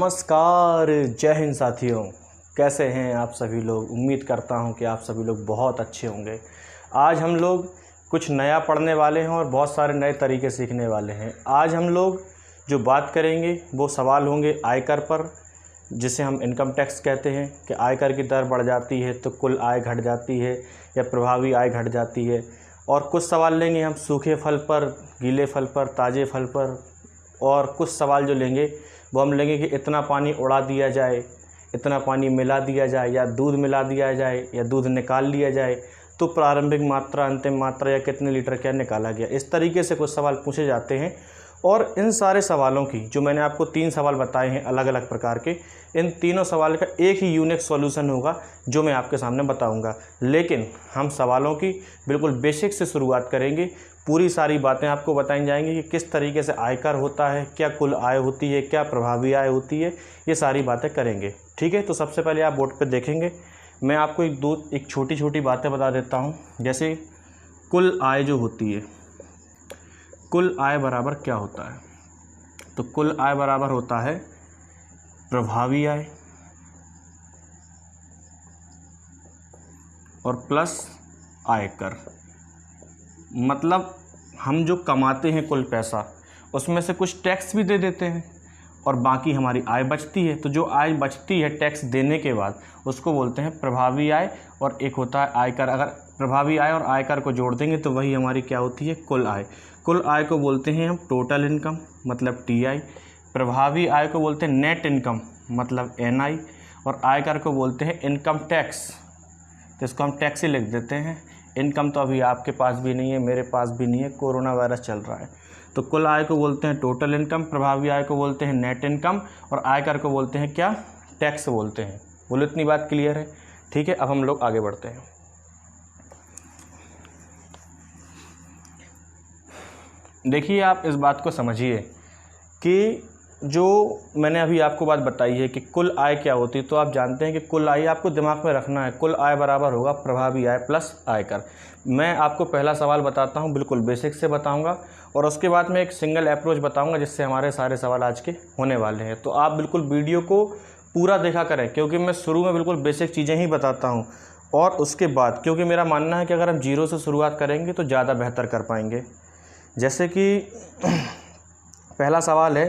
नमस्कार, जय हिंद साथियों। कैसे हैं आप सभी लोग। उम्मीद करता हूं कि आप सभी लोग बहुत अच्छे होंगे। आज हम लोग कुछ नया पढ़ने वाले हैं और बहुत सारे नए तरीके सीखने वाले हैं। आज हम लोग जो बात करेंगे वो सवाल होंगे आयकर पर, जिसे हम इनकम टैक्स कहते हैं कि आयकर की दर बढ़ जाती है तो कुल आय घट जाती है या प्रभावी आय घट जाती है। और कुछ सवाल लेंगे हम सूखे फल पर, गीले फल पर, ताज़े फल पर। और कुछ सवाल जो लेंगे वो हम लेंगे कि इतना पानी उड़ा दिया जाए, इतना पानी मिला दिया जाए, या दूध मिला दिया जाए, या दूध निकाल लिया जाए तो प्रारंभिक मात्रा, अंतिम मात्रा या कितने लीटर क्या निकाला गया। इस तरीके से कुछ सवाल पूछे जाते हैं। और इन सारे सवालों की जो मैंने आपको 3 सवाल बताए हैं अलग अलग प्रकार के, इन तीनों सवाल का एक ही यूनिक सॉल्यूशन होगा जो मैं आपके सामने बताऊंगा। लेकिन हम सवालों की बिल्कुल बेसिक से शुरुआत करेंगे। पूरी सारी बातें आपको बताई जाएंगी कि किस तरीके से आयकर होता है, क्या कुल आय होती है, क्या प्रभावी आय होती है, ये सारी बातें करेंगे। ठीक है, तो सबसे पहले आप बोर्ड पर देखेंगे। मैं आपको एक छोटी छोटी बातें बता देता हूँ। जैसे कुल आय जो होती है, कुल आय बराबर क्या होता है। तो कुल आय बराबर होता है प्रभावी आय और प्लस आयकर। मतलब हम जो कमाते हैं कुल पैसा, उसमें से कुछ टैक्स भी दे देते हैं और बाकी हमारी आय बचती है। तो जो आय बचती है टैक्स देने के बाद, उसको बोलते हैं प्रभावी आय। और एक होता है आयकर। अगर प्रभावी आय और आयकर को जोड़ देंगे तो वही हमारी क्या होती है, कुल आय। कुल आय को बोलते हैं हम टोटल इनकम, मतलब टीआई। प्रभावी आय को बोलते हैं नेट इनकम, मतलब एनआई। और आयकर को बोलते हैं इनकम टैक्स, तो इसको हम टैक्स ही लिख देते हैं। इनकम तो अभी आपके पास भी नहीं है, मेरे पास भी नहीं है, कोरोना वायरस चल रहा है। तो कुल आय को बोलते हैं टोटल इनकम, प्रभावी आय को बोलते हैं नेट इनकम, और आयकर को बोलते हैं क्या, टैक्स बोलते हैं। बोलो, इतनी बात क्लियर है। ठीक है, अब हम लोग आगे बढ़ते हैं। देखिए, आप इस बात को समझिए कि जो मैंने अभी आपको बात बताई है कि कुल आय क्या होती है, तो आप जानते हैं कि कुल आय आपको दिमाग में रखना है। कुल आय बराबर होगा प्रभावी आय प्लस आयकर। मैं आपको पहला सवाल बताता हूं, बिल्कुल बेसिक से बताऊंगा, और उसके बाद मैं एक सिंगल अप्रोच बताऊंगा जिससे हमारे सारे सवाल आज के होने वाले हैं। तो आप बिल्कुल वीडियो को पूरा देखा करें, क्योंकि मैं शुरू में बिल्कुल बेसिक चीज़ें ही बताता हूँ। और उसके बाद, क्योंकि मेरा मानना है कि अगर हम जीरो से शुरुआत करेंगे तो ज़्यादा बेहतर कर पाएंगे। जैसे कि पहला सवाल है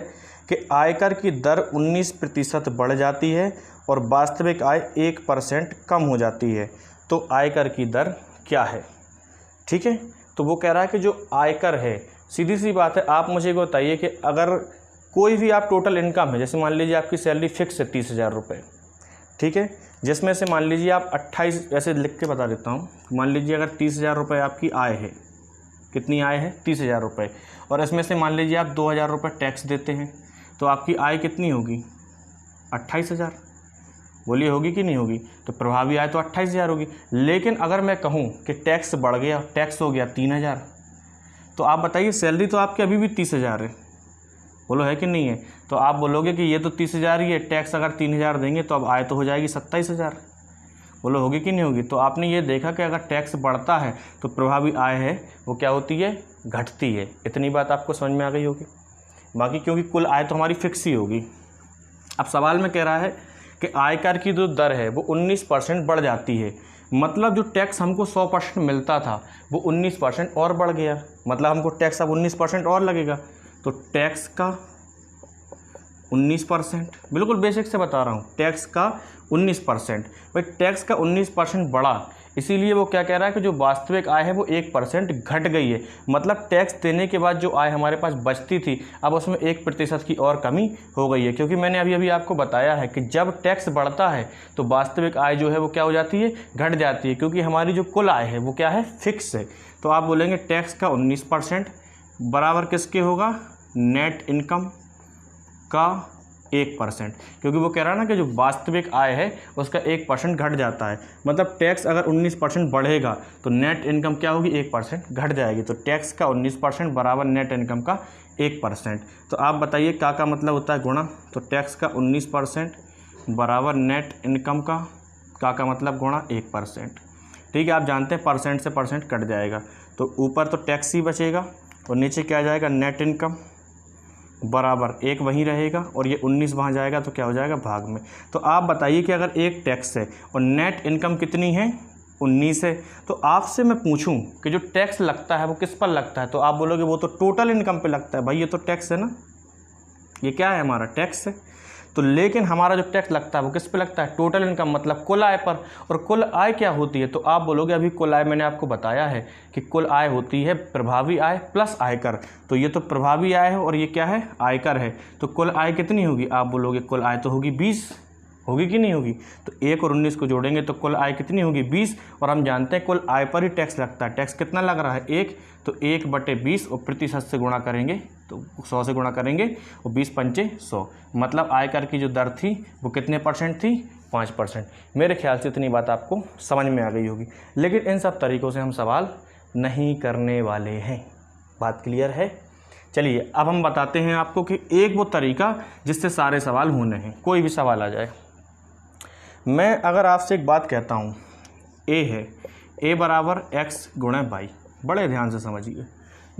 कि आयकर की दर 19% बढ़ जाती है और वास्तविक आय 1% कम हो जाती है, तो आयकर की दर क्या है। ठीक है, तो वो कह रहा है कि जो आयकर है, सीधी सी बात है, आप मुझे बताइए कि अगर कोई भी आप टोटल इनकम है, जैसे मान लीजिए आपकी सैलरी फिक्स है 30,000 रुपये, ठीक है, जिसमें से मान लीजिए आप 28, ऐसे लिख के बता देता हूँ, मान लीजिए अगर 30,000 रुपये आपकी आय है, कितनी आय है, 30,000 रुपये, और इसमें से मान लीजिए आप 2,000 रुपये टैक्स देते हैं, तो आपकी आय कितनी होगी, 28,000। बोलिए, होगी कि नहीं होगी। तो प्रभावी आय तो 28,000 होगी। लेकिन अगर मैं कहूँ कि टैक्स बढ़ गया, टैक्स हो गया 3,000, तो आप बताइए, सैलरी तो आपकी अभी भी 30,000 है, बोलो है कि नहीं है। तो आप बोलोगे कि ये तो 30,000 ही है, टैक्स अगर 3,000 देंगे तो अब आय तो हो जाएगी 27,000। बोलो, होगी कि नहीं होगी। तो आपने ये देखा कि अगर टैक्स बढ़ता है तो प्रभावी आय है वो क्या होती है, घटती है। इतनी बात आपको समझ में आ गई होगी। बाकी क्योंकि कुल आय तो हमारी फिक्स ही होगी। अब सवाल में कह रहा है कि आयकर की जो दर है वो 19% बढ़ जाती है, मतलब जो टैक्स हमको 100% मिलता था वो 19% और बढ़ गया, मतलब हमको टैक्स अब 19% और लगेगा। तो टैक्स का 19%, बिल्कुल बेसिक से बता रहा हूँ, टैक्स का 19%। भाई टैक्स का 19% बढ़ा, इसीलिए वो क्या कह रहा है कि जो वास्तविक आय है वो 1% घट गई है। मतलब टैक्स देने के बाद जो आय हमारे पास बचती थी, अब उसमें 1% की और कमी हो गई है। क्योंकि मैंने अभी आपको बताया है कि जब टैक्स बढ़ता है तो वास्तविक आय जो है वो क्या हो जाती है, घट जाती है, क्योंकि हमारी जो कुल आय है वो क्या है, फिक्स है। तो आप बोलेंगे टैक्स का 19% बराबर किसके होगा, नेट इनकम का 1%, क्योंकि वो कह रहा है ना कि जो वास्तविक आय है उसका 1% घट जाता है। मतलब टैक्स अगर 19% बढ़ेगा तो नेट इनकम क्या होगी, 1% घट जाएगी। तो टैक्स का 19% बराबर नेट इनकम का 1%। तो आप बताइए क्या मतलब होता है, गुणा। तो टैक्स का 19% बराबर नेट इनकम का मतलब गुणा 1%। ठीक है, आप जानते हैं परसेंट से परसेंट कट जाएगा, तो ऊपर तो टैक्स ही बचेगा और नीचे क्या आ जाएगा, नेट इनकम बराबर 1 वहीं रहेगा और ये 19 वहाँ जाएगा तो क्या हो जाएगा भाग में। तो आप बताइए कि अगर एक टैक्स है और नेट इनकम कितनी है 19 है, तो आपसे मैं पूछूं कि जो टैक्स लगता है वो किस पर लगता है, तो आप बोलोगे वो तो टोटल इनकम पे लगता है। भाई ये तो टैक्स है ना, ये क्या है हमारा टैक्स है। तो लेकिन हमारा जो टैक्स लगता है वो किस पे लगता है, टोटल इनकम मतलब कुल आय पर। और कुल आय क्या होती है, तो आप बोलोगे अभी कुल आय मैंने आपको बताया है कि कुल आय होती है प्रभावी आय प्लस आयकर। तो ये तो प्रभावी आय है और ये क्या है, आयकर है। तो कुल आय कितनी होगी, आप बोलोगे कुल आय तो होगी 20, होगी कि नहीं होगी। तो 1 और 19 को जोड़ेंगे तो कुल आय कितनी होगी 20। और हम जानते हैं कुल आय पर ही टैक्स लगता है। टैक्स कितना लग रहा है 1, तो 1/20 और प्रतिशत से गुणा करेंगे तो 100 से गुणा करेंगे और 20 पंचे 100, मतलब आयकर की जो दर थी वो कितने % थी, 5%। मेरे ख्याल से इतनी बात आपको समझ में आ गई होगी। लेकिन इन सब तरीक़ों से हम सवाल नहीं करने वाले हैं। बात क्लियर है। चलिए अब हम बताते हैं आपको कि एक वो तरीका जिससे सारे सवाल होने हैं, कोई भी सवाल आ जाए। मैं अगर आपसे एक बात कहता हूँ, ए है, ए बराबर x गुणे बाई, बड़े ध्यान से समझिए।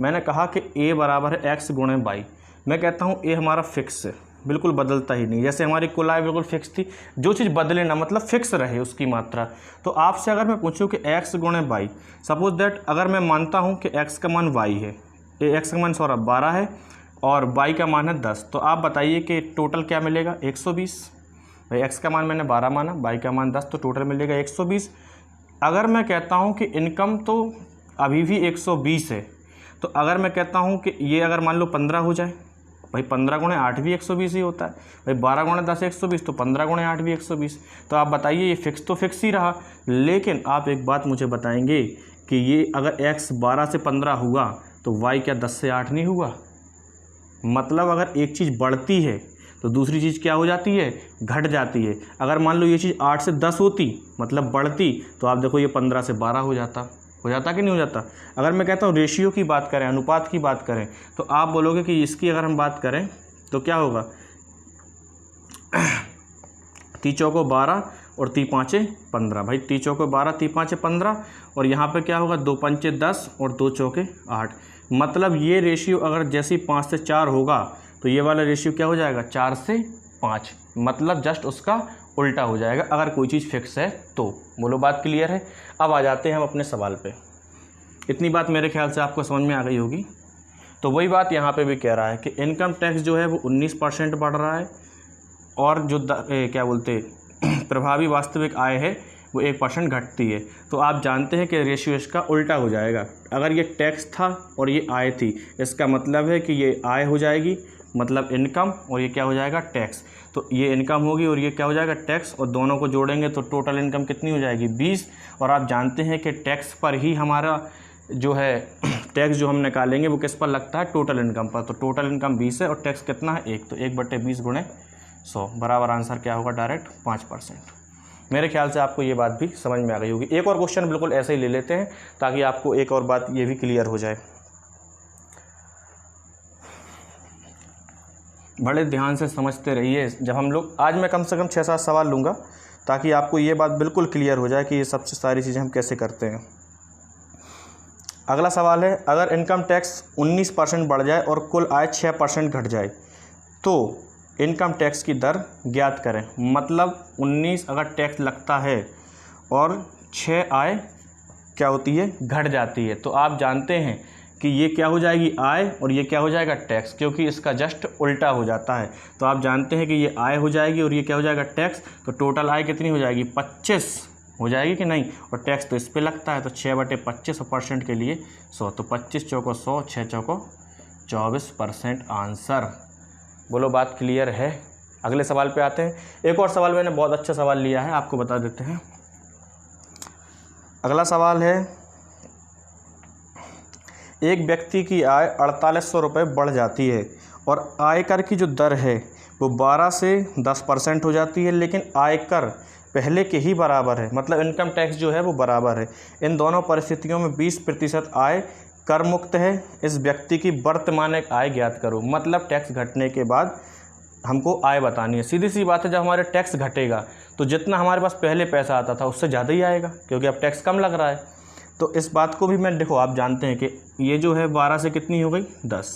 मैंने कहा कि a बराबर है x गुणे बाई। मैं कहता हूँ a हमारा फिक्स है, बिल्कुल बदलता ही नहीं। जैसे हमारी कुल आय बिल्कुल फिक्स थी, जो चीज़ बदले ना मतलब फिक्स रहे उसकी मात्रा। तो आपसे अगर मैं पूछूं कि x गुणे बाई, सपोज दैट अगर मैं मानता हूँ कि x का मान y है, x का मान 12 है और y का मान है 10, तो आप बताइए कि टोटल क्या मिलेगा 120। भाई x का मान मैंने 12 माना, y का मान 10, तो टोटल मिलेगा 120। अगर मैं कहता हूँ कि इनकम तो अभी भी 120 है, तो अगर मैं कहता हूँ कि ये अगर मान लो 15 हो जाए, भाई 15 गुणे 8 भी 120 ही होता है। भाई 12 गुणे 10 120, तो 15 गुणे 8 भी 120। तो आप बताइए ये फिक्स तो फिक्स ही रहा। लेकिन आप एक बात मुझे बताएंगे कि ये अगर x 12 से 15 हुआ तो y क्या 10 से 8 नहीं हुआ। मतलब अगर एक चीज़ बढ़ती है तो दूसरी चीज़ क्या हो जाती है, घट जाती है। अगर मान लो ये चीज़ 8 से 10 होती मतलब बढ़ती, तो आप देखो ये 15 से 12 हो जाता कि नहीं हो जाता। अगर मैं कहता हूँ रेशियो की बात करें, अनुपात की बात करें, तो आप बोलोगे कि इसकी अगर हम बात करें तो क्या होगा 3 चौको 12 और 3 पाँचे 15। भाई 3 चौको 12 3 पाँचे 15 और यहाँ पे क्या होगा 2 पंचे 10 और 2 चौके 8। मतलब ये रेशियो अगर जैसे 5 से 4 होगा तो ये वाला रेशियो क्या हो जाएगा 4 से 5, मतलब जस्ट उसका उल्टा हो जाएगा अगर कोई चीज़ फिक्स है तो। बोलो बात क्लियर है। अब आ जाते हैं हम अपने सवाल पे। इतनी बात मेरे ख्याल से आपको समझ में आ गई होगी। तो वही बात यहाँ पे भी कह रहा है कि इनकम टैक्स जो है वो 19% बढ़ रहा है और जो क्या बोलते प्रभावी वास्तविक आय है वो 1% घटती है। तो आप जानते हैं कि रेशियो इसका उल्टा हो जाएगा। अगर ये टैक्स था और ये आय थी, इसका मतलब है कि ये आय हो जाएगी मतलब इनकम, और ये क्या हो जाएगा टैक्स। तो ये इनकम होगी और ये क्या हो जाएगा टैक्स, और दोनों को जोड़ेंगे तो टोटल इनकम कितनी हो जाएगी 20। और आप जानते हैं कि टैक्स पर ही हमारा जो है टैक्स जो हम निकालेंगे वो किस पर लगता है, टोटल इनकम पर। तो टोटल इनकम 20 है और टैक्स कितना है 1, तो 1/20 गुणे 100 बराबर आंसर क्या होगा डायरेक्ट 5%। मेरे ख्याल से आपको ये बात भी समझ में आ गई होगी। एक और क्वेश्चन बिल्कुल ऐसे ही ले लेते हैं ताकि आपको एक और बात ये भी क्लियर हो जाए। बड़े ध्यान से समझते रहिए। जब हम लोग आज मैं कम से कम 6-7 सवाल लूँगा ताकि आपको ये बात बिल्कुल क्लियर हो जाए कि ये सबसे सारी चीज़ें हम कैसे करते हैं। अगला सवाल है, अगर इनकम टैक्स 19% बढ़ जाए और कुल आय 6% घट जाए तो इनकम टैक्स की दर ज्ञात करें। मतलब 19 अगर टैक्स लगता है और 6 आय क्या होती है घट जाती है, तो आप जानते हैं कि ये क्या हो जाएगी आय और ये क्या हो जाएगा टैक्स, क्योंकि इसका जस्ट उल्टा हो जाता है। तो आप जानते हैं कि ये आय हो जाएगी और ये क्या हो जाएगा टैक्स। तो टोटल आय कितनी हो जाएगी 25 हो जाएगी कि नहीं, और टैक्स तो इस पे लगता है। तो 6/25 % के लिए 100, तो 25 चौको 100, 6 चौको 24% आंसर। बोलो बात क्लियर है। अगले सवाल पे आते हैं। एक और सवाल मैंने बहुत अच्छा सवाल लिया है, आपको बता देते हैं। अगला सवाल है, एक व्यक्ति की आय 4800 रुपये बढ़ जाती है और आयकर की जो दर है वो 12 से 10% हो जाती है, लेकिन आयकर पहले के ही बराबर है। मतलब इनकम टैक्स जो है वो बराबर है। इन दोनों परिस्थितियों में 20% आय कर मुक्त है। इस व्यक्ति की वर्तमान आय ज्ञात करो। मतलब टैक्स घटने के बाद हमको आय बतानी है। सीधी सी बात है, जब हमारे टैक्स घटेगा तो जितना हमारे पास पहले पैसा आता था उससे ज़्यादा ही आएगा, क्योंकि अब टैक्स कम लग रहा है। तो इस बात को भी मैं देखो, आप जानते हैं कि ये जो है 12 से कितनी हो गई 10,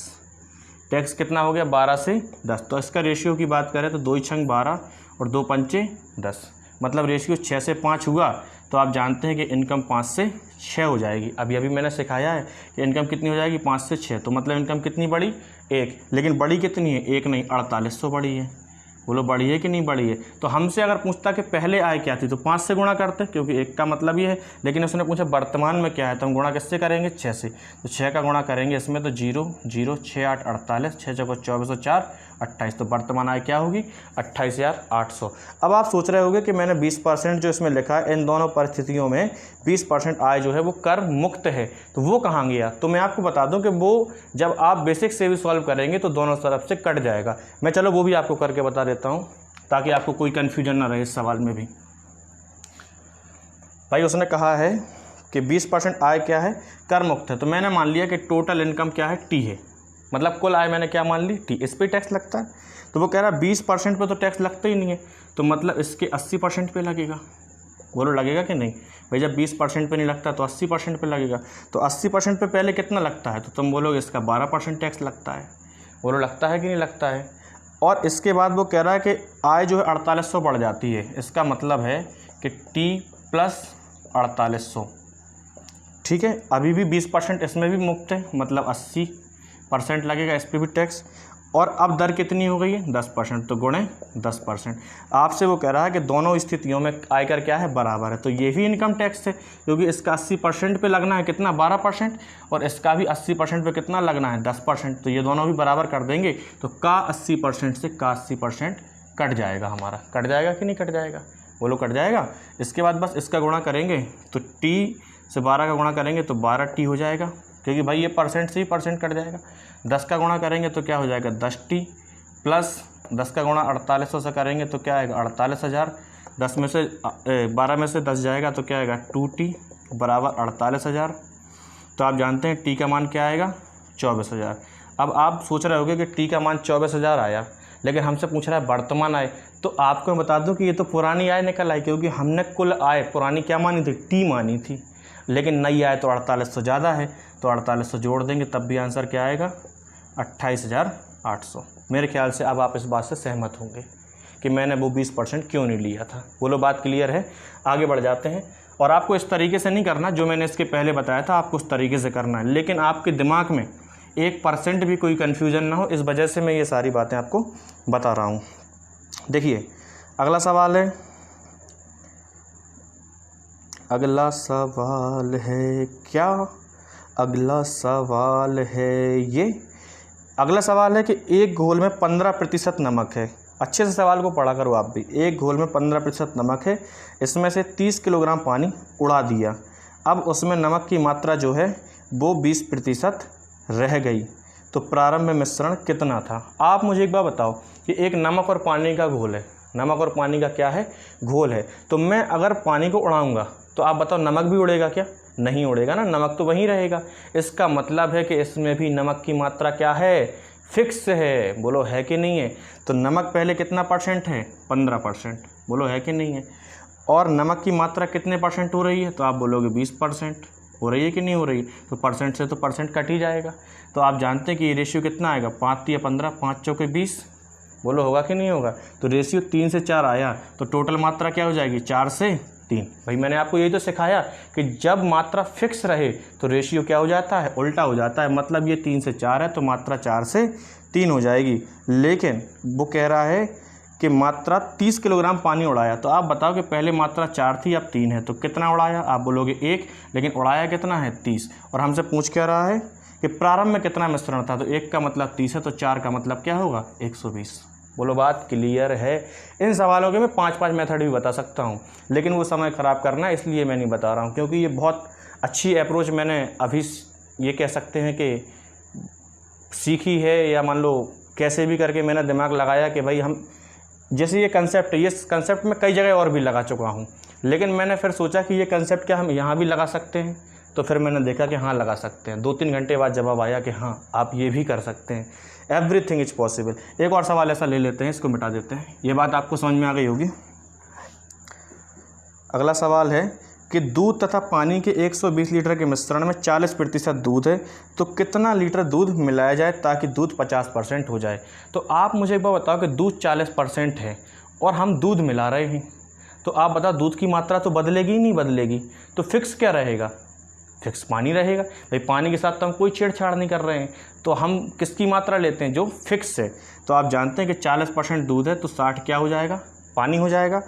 टैक्स कितना हो गया 12 से 10। तो इसका रेशियो की बात करें तो 2 छंग 12 और 2 पंचे 10, मतलब रेशियो 6 से 5 हुआ। तो आप जानते हैं कि इनकम 5 से 6 हो जाएगी। अभी अभी मैंने सिखाया है कि इनकम कितनी हो जाएगी 5 से 6, तो मतलब इनकम कितनी बढ़ी 1, लेकिन बड़ी कितनी है 1 नहीं 4800 बड़ी है। बोलो बड़ी है कि नहीं बड़ी है। तो हमसे अगर पूछता कि पहले आय क्या थी तो 5 से गुणा करते, क्योंकि 1 का मतलब ये है, लेकिन उसने पूछा वर्तमान में क्या है तो हम गुणा किससे करेंगे 6 से। तो 6 का गुणा करेंगे इसमें तो 0 0 6 8 48, 6 चौको 24 4 28, तो वर्तमान आय क्या होगी 28,800। अब आप सोच रहे होंगे कि मैंने 20% जो इसमें लिखा है, इन दोनों परिस्थितियों में 20% आय जो है वो कर मुक्त है, तो वो कहाँ गया। तो मैं आपको बता दूं कि वो जब आप बेसिक से भी सॉल्व करेंगे तो दोनों तरफ से कट जाएगा। मैं चलो वो भी आपको करके बता देता हूँ ताकि आपको कोई कन्फ्यूजन ना रहे इस सवाल में भी। भाई उसने कहा है कि 20% आय क्या है कर मुक्त है, तो मैंने मान लिया कि टोटल इनकम क्या है टी है, मतलब कुल आय मैंने क्या मान ली टी, इस पर टैक्स लगता है। तो वो कह रहा है 20% पे तो टैक्स लगता ही नहीं है, तो मतलब इसके 80% पे लगेगा। बोलो लगेगा कि नहीं भाई, जब 20% पे नहीं लगता तो 80% पे लगेगा। तो 80% पे पहले कितना लगता है, तो तुम बोलोगे इसका 12% टैक्स लगता है। बोलो लगता है कि नहीं लगता है। और इसके बाद वो कह रहा है कि आय जो है 4800 बढ़ जाती है, इसका मतलब है कि टी प्लस 4800, ठीक है। अभी भी 20% इसमें भी मुक्त है, मतलब 80% लगेगा इस पर भी टैक्स। और अब दर कितनी हो गई है 10%, तो गुणे 10%। आपसे वो कह रहा है कि दोनों स्थितियों में आयकर क्या है बराबर है, तो ये भी इनकम टैक्स है, क्योंकि इसका 80% पे लगना है कितना 12%, और इसका भी 80% पे कितना लगना है 10%, तो ये दोनों भी बराबर कर देंगे। तो का 80% से का 80% कट जाएगा हमारा, कट जाएगा कि नहीं कट जाएगा। बोलो कट जाएगा। इसके बाद बस इसका गुणा करेंगे तो टी से 12 का गुणा करेंगे तो 12T हो जाएगा, क्योंकि भाई ये परसेंट से ही परसेंट कट जाएगा। 10 का गुणा करेंगे तो क्या हो जाएगा 10T, प्लस 10 का गुणा 4800 से करेंगे तो क्या आएगा 48,000। 10 में से 12 में से 10 जाएगा तो क्या आएगा 2T बराबर 48,000। तो आप जानते हैं टी का मान क्या आएगा 24,000। अब आप सोच रहे होंगे कि टी का मान 24,000 आया, लेकिन हमसे पूछ रहा है वर्तमान आय। तो आपको मैं बता दूं कि ये तो पुरानी आय निकल आई, क्योंकि हमने कुल आय पुरानी क्या मानी थी टी मानी थी, लेकिन नई आय तो 4800 ज़्यादा है, तो 4800 जोड़ देंगे तब भी आंसर क्या आएगा 28,800। मेरे ख्याल से अब आप इस बात से सहमत होंगे कि मैंने वो 20% क्यों नहीं लिया था। बोलो बात क्लियर है। आगे बढ़ जाते हैं। और आपको इस तरीके से नहीं करना जो मैंने इसके पहले बताया था, आपको उस तरीके से करना है, लेकिन आपके दिमाग में 1% भी कोई कन्फ्यूजन ना हो, इस वजह से मैं ये सारी बातें आपको बता रहा हूँ। देखिए अगला सवाल है, अगला सवाल है क्या, अगला सवाल है ये, अगला सवाल है कि एक घोल में 15% नमक है। अच्छे से सवाल को पढ़ा करो आप भी। एक घोल में 15% नमक है, इसमें से 30 किलोग्राम पानी उड़ा दिया। अब उसमें नमक की मात्रा जो है वो 20% रह गई, तो प्रारंभ में मिश्रण कितना था। आप मुझे एक बार बताओ कि एक नमक और पानी का घोल है, नमक और पानी का क्या है घोल है, तो मैं अगर पानी को उड़ाऊंगा तो आप बताओ नमक भी उड़ेगा क्या, नहीं उड़ेगा ना, नमक तो वहीं रहेगा। इसका मतलब है कि इसमें भी नमक की मात्रा क्या है फिक्स है। बोलो है कि नहीं है। तो नमक पहले कितना परसेंट है 15%, बोलो है कि नहीं है। और नमक की मात्रा कितने परसेंट हो रही है, तो आप बोलोगे 20% हो रही है कि नहीं हो रही, तो परसेंट से तो परसेंट कट ही जाएगा। तो आप जानते हैं कि ये रेशियो कितना आएगा 5 या 15, 5 चौके 20, बोलो होगा कि नहीं होगा। तो रेशियो 3 से 4 आया, तो टोटल मात्रा क्या हो जाएगी 4 से 3। भाई मैंने आपको यही तो सिखाया कि जब मात्रा फिक्स रहे तो रेशियो क्या हो जाता है उल्टा हो जाता है। मतलब ये 3 से 4 है तो मात्रा 4 से 3 हो जाएगी। लेकिन वो कह रहा है कि मात्रा 30 किलोग्राम पानी उड़ाया, तो आप बताओ कि पहले मात्रा 4 थी अब 3 है, तो कितना उड़ाया, आप बोलोगे 1, लेकिन उड़ाया कितना है 30। और हमसे पूछ क्या रहा है कि प्रारंभ में कितना मिश्रण था, तो 1 का मतलब 30 है, तो 4 का मतलब क्या होगा 120। बोलो बात क्लियर है। इन सवालों के मैं 5 मेथड भी बता सकता हूँ, लेकिन वो समय ख़राब करना है इसलिए मैं नहीं बता रहा हूँ, क्योंकि ये बहुत अच्छी अप्रोच मैंने अभी ये कह सकते हैं कि सीखी है, या मान लो कैसे भी करके मैंने दिमाग लगाया कि भाई हम जैसे ये कंसेप्ट है, ये कंसेप्ट मैं कई जगह और भी लगा चुका हूँ, लेकिन मैंने फिर सोचा कि ये कंसेप्ट क्या हम यहाँ भी लगा सकते हैं, तो फिर मैंने देखा कि हाँ लगा सकते हैं। 2-3 घंटे बाद जवाब आया कि हाँ आप ये भी कर सकते हैं, एवरीथिंग इज पॉसिबल। एक और सवाल ऐसा ले लेते हैं, इसको मिटा देते हैं, ये बात आपको समझ में आ गई होगी। अगला सवाल है कि दूध तथा पानी के 120 लीटर के मिश्रण में 40% दूध है, तो कितना लीटर दूध मिलाया जाए ताकि दूध 50% हो जाए। तो आप मुझे एक बार बताओ कि दूध 40% है और हम दूध मिला रहे हैं, तो आप बताओ दूध की मात्रा तो बदलेगी ही नहीं बदलेगी, तो फिक्स क्या रहेगा? फिक्स पानी रहेगा। भाई पानी के साथ तो हम कोई छेड़छाड़ नहीं कर रहे हैं, तो हम किसकी मात्रा लेते हैं? जो फिक्स है। तो आप जानते हैं कि 40% दूध है तो 60 क्या हो जाएगा? पानी हो जाएगा।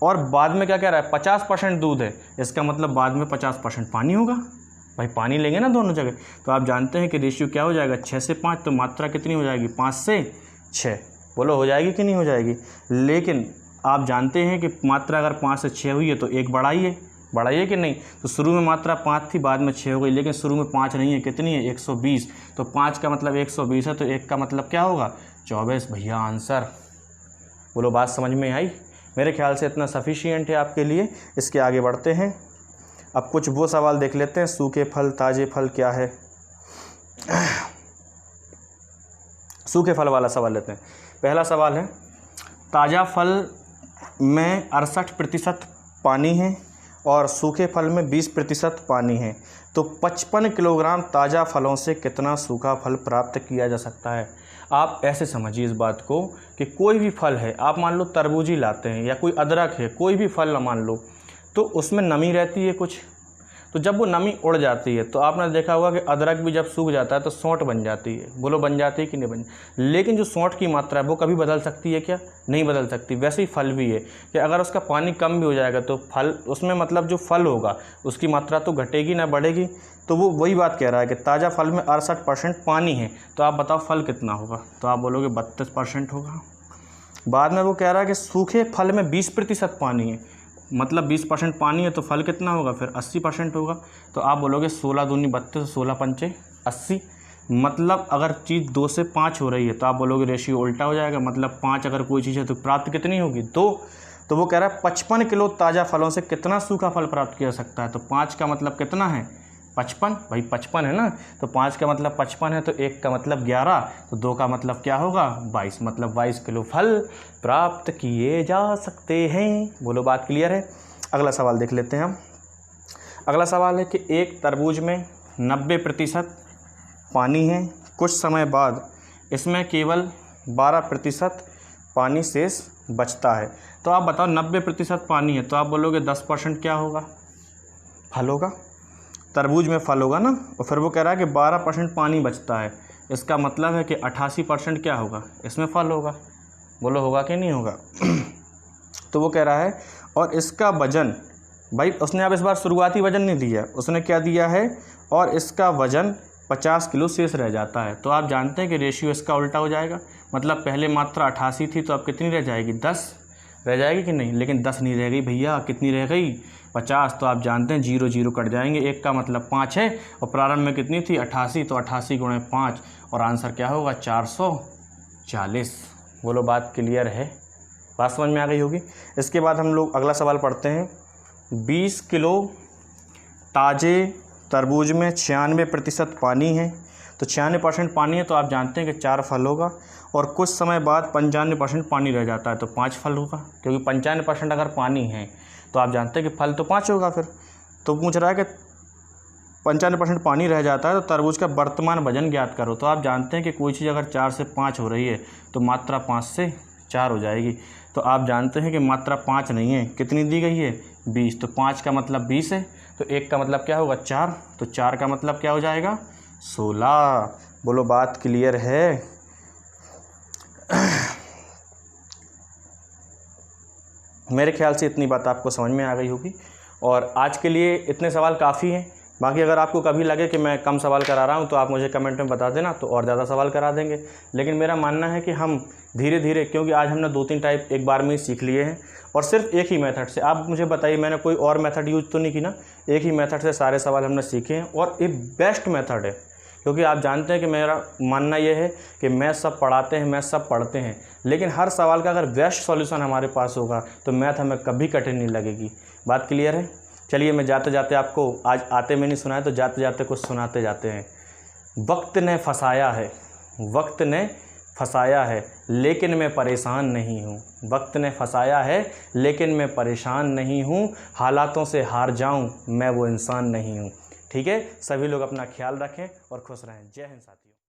और बाद में क्या कह रहा है? 50% दूध है, इसका मतलब बाद में 50% पानी होगा। भाई पानी लेंगे ना दोनों जगह, तो आप जानते हैं कि रेशियो क्या हो जाएगा? 6 से 5। तो मात्रा कितनी हो जाएगी? 5 से 6। बोलो हो जाएगी कि नहीं हो जाएगी? लेकिन आप जानते हैं कि मात्रा अगर 5 से 6 हुई है तो एक बढ़ाइए कि नहीं? तो शुरू में मात्रा 5 थी, बाद में 6 हो गई, लेकिन शुरू में 5 नहीं है, कितनी है? 120। तो 5 का मतलब 120 है, तो 1 का मतलब क्या होगा? 24। भैया आंसर। बोलो बात समझ में आई? मेरे ख्याल से इतना सफिशिएंट है आपके लिए। इसके आगे बढ़ते हैं। अब कुछ वो सवाल देख लेते हैं, सूखे फल ताजे फल क्या है। सूखे फल वाला सवाल लेते हैं। पहला सवाल है, ताज़ा फल में 68% पानी है और सूखे फल में 20% पानी है, तो 55 किलोग्राम ताज़ा फलों से कितना सूखा फल प्राप्त किया जा सकता है। आप ऐसे समझिए इस बात को कि कोई भी फल है, आप मान लो तरबूजी लाते हैं या कोई अदरक है, कोई भी फल मान लो, तो उसमें नमी रहती है कुछ, तो जब वो नमी उड़ जाती है तो आपने देखा होगा कि अदरक भी जब सूख जाता है तो सौंठ बन जाती है। बोलो बन जाती है कि नहीं बन? लेकिन जो सौंठ की मात्रा है वो कभी बदल सकती है क्या? नहीं बदल सकती। वैसे ही फल भी है कि अगर उसका पानी कम भी हो जाएगा तो फल उसमें मतलब जो फल होगा उसकी मात्रा तो घटेगी ना बढ़ेगी। तो वो वही बात कह रहा है कि ताज़ा फल में 68% पानी है, तो आप बताओ फल कितना होगा? तो आप बोलोगे 32% होगा। बाद में वो कह रहा है कि सूखे फल में 20% पानी है, मतलब 20% पानी है तो फल कितना होगा? फिर 80% होगा। तो आप बोलोगे 16 दूनी 32, 16 पंचे 80। मतलब अगर चीज़ 2 से 5 हो रही है तो आप बोलोगे रेशियो उल्टा हो जाएगा, मतलब 5 अगर कोई चीज़ है तो प्राप्त कितनी होगी? 2। तो वो कह रहा है 55 किलो ताज़ा फलों से कितना सूखा फल प्राप्त किया जा सकता है। तो 5 का मतलब कितना है? 55। भाई 55 है ना, तो 5 का मतलब 55 है, तो 1 का मतलब 11, तो 2 का मतलब क्या होगा? 22। मतलब 22 किलो फल प्राप्त किए जा सकते हैं। बोलो बात क्लियर है? अगला सवाल देख लेते हैं हम। अगला सवाल है कि एक तरबूज में 90% पानी है, कुछ समय बाद इसमें केवल 12% पानी शेष बचता है। तो आप बताओ 90% पानी है, तो आप बोलोगे 10% क्या होगा? फल होगा। तरबूज में फल होगा ना। और फिर वो कह रहा है कि 12% पानी बचता है, इसका मतलब है कि 88% क्या होगा? इसमें फल होगा। बोलो होगा कि नहीं होगा? तो वो कह रहा है और इसका वजन, भाई उसने अब इस बार शुरुआती वजन नहीं दिया, उसने क्या दिया है? और इसका वजन 50 किलो शेष रह जाता है। तो आप जानते हैं कि रेशियो इसका उल्टा हो जाएगा, मतलब पहले मात्रा 88 थी तो अब कितनी रह जाएगी? 10 रह जाएगी कि नहीं? लेकिन 10 नहीं रह गई भैया, कितनी रह गई? 50। तो आप जानते हैं 0 0 कट जाएंगे, 1 का मतलब 5 है और प्रारंभ में कितनी थी? 88। तो 88 गुणे 5 और आंसर क्या होगा? 440। बोलो बात क्लियर है? बात समझ में आ गई होगी। इसके बाद हम लोग अगला सवाल पढ़ते हैं। 20 किलो ताज़े तरबूज में 96% पानी है, तो 96% पानी है, तो आप जानते हैं कि 4 फल होगा और कुछ समय बाद 95% पानी रह जाता है, तो 5 फल होगा, क्योंकि 95% अगर पानी है तो आप जानते हैं कि फल तो 5 होगा। फिर तो पूछ रहा है कि 95% पानी रह जाता है तो तरबूज का वर्तमान वजन ज्ञात करो। तो आप जानते हैं कि कोई चीज़ अगर 4 से 5 हो रही है तो मात्रा 5 से 4 हो जाएगी। तो आप जानते हैं कि मात्रा 5 नहीं है, कितनी दी गई है? 20। तो 5 का मतलब 20 है, तो 1 का मतलब क्या होगा? 4। तो 4 का मतलब क्या हो जाएगा? 16। बोलो बात क्लियर है? मेरे ख्याल से इतनी बात आपको समझ में आ गई होगी और आज के लिए इतने सवाल काफ़ी हैं। बाकी अगर आपको कभी लगे कि मैं कम सवाल करा रहा हूँ तो आप मुझे कमेंट में बता देना, तो और ज़्यादा सवाल करा देंगे। लेकिन मेरा मानना है कि हम धीरे धीरे, क्योंकि आज हमने 2-3 टाइप एक बार में ही सीख लिए हैं और सिर्फ एक ही मेथड से। आप मुझे बताइए, मैंने कोई और मेथड यूज तो नहीं की ना? एक ही मेथड से सारे सवाल हमने सीखे हैं और ये बेस्ट मेथड है, क्योंकि आप जानते हैं कि मेरा मानना यह है कि मैथ सब पढ़ाते हैं, मैथ सब पढ़ते हैं, लेकिन हर सवाल का अगर बेस्ट सॉल्यूशन हमारे पास होगा तो मैथ हमें कभी कठिन नहीं लगेगी। बात क्लियर है? चलिए मैं जाते जाते आपको, आज आते में नहीं सुनाया तो जाते जाते कुछ सुनाते जाते हैं। वक्त ने फंसाया है, वक्त ने फंसाया है लेकिन मैं परेशान नहीं हूँ, वक्त ने फंसाया है लेकिन मैं परेशान नहीं हूँ, हालातों से हार जाऊँ मैं वो इंसान नहीं हूँ। ठीक है, सभी लोग अपना ख्याल रखें और खुश रहें। जय हिंद साथियों।